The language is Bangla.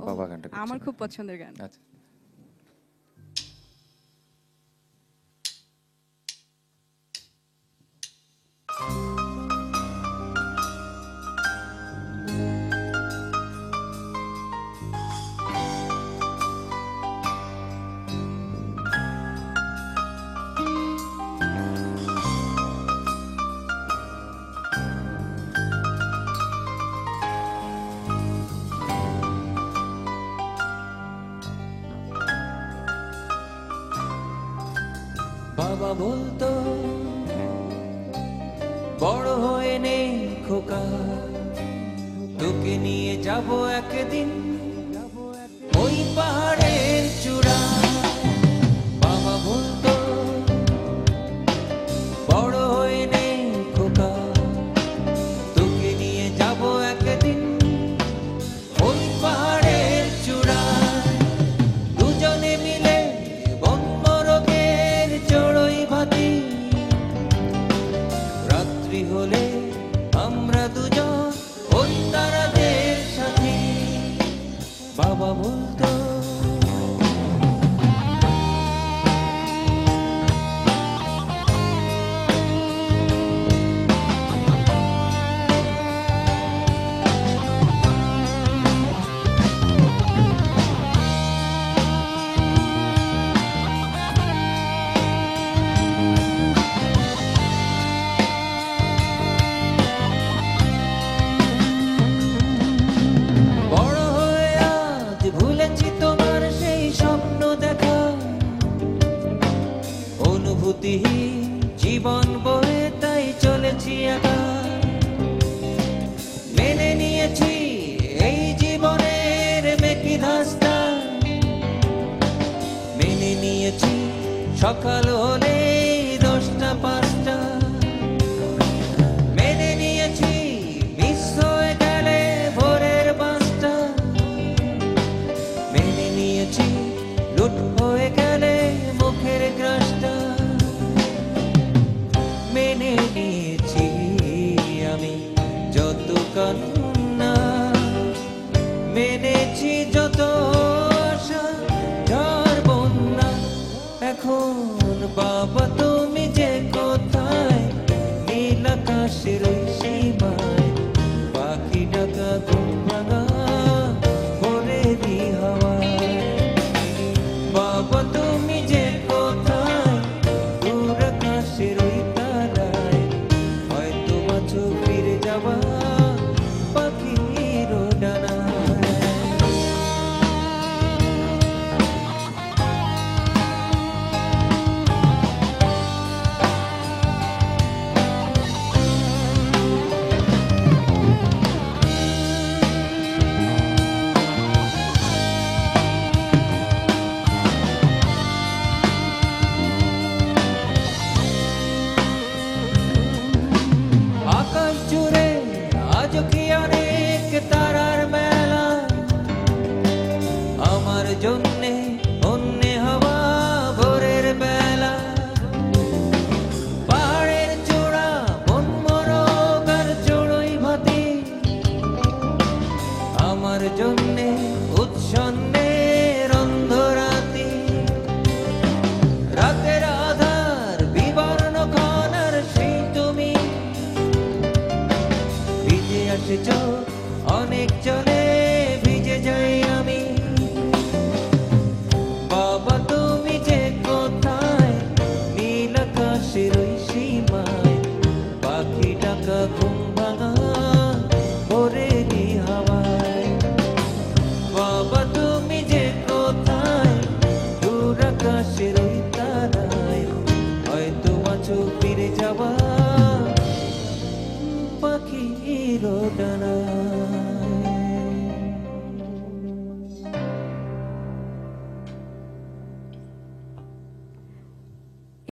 ও, বাবা গানটা করছেন। আমার খুব পছন্দের গান। আচ্ছা। বাবা বলতো বড় হয়ে নে খোকা, তোকে নিয়ে যাব একদিন ওই পাহাড়ের চূড়া। বাবা বলতো বড় হয়ে নে খোকা, তোকে নিয়ে যাব একদিন ওই পাহাড়ের চূড়া। দুজনে মিলে বনমরগের চড়ুই ভাতি, রাত্রি হলে আমরা দুজন ওই তারাদের সাথী। বাবা বলতো বড় হয়ে আজ ভুলেছি তোমার সেই স্বপ্ন দেখা, অনুভূতিহীন জীবন বয়ে তাই চলেছি একা। মেনে নিয়েছি এই জীবনের মেকি ধাস্তা, মেনে নিয়েছি সকাল হলে 10টা 5টা, মেনে নিয়েছি মিস হয়ে গেলে ভোরের 5টা, মেনে নিয়েছি লুট হয়ে গেলে মুখের গ্রাসটা, মেনে নিয়েছি আমি যত কান্না, মেনেছি যত আশা ঝড় বন্যা। এখন বাবা তুমি যে কোথায়, নীল আকাশের ওই সীমায় পাখি ডাকা ঘুম ভাঙা ভোরেরই হাওয়ায়। বাবা তুমি যে কোথায়, দূর আকাশের ওই তারায় হয়তো আছো ফিরে যাওয়া পাখির ডানায়। আকাশ জুড়ে আজ কি অনেক তারার মেলা, আমার জন্যে অন্য হওয়া ভোরের বেলা। পাহাড়ের চূড়া বনমরগ আর চড়ুই ভাতি, আমার জন্যে উচ্ছন্নের অন্ধরাতি। রাতের আধার বিবর্ণ ক্ষণার সেই তুমি, ভিজে আসে চোখ অনেক জলে ভিজে যাই আমি। বাবা তুমি যে কোথায়, নীল আকাশের ওই সীমায় পাখি ডাকা ঘুম ভাঙা ভোরেরই হাওয়ায়। বাবা তুমি যে কোথায়, দূর আকাশের ওই তারায় হয়তো আছো ফিরে যাওয়া পাখির ডানায়।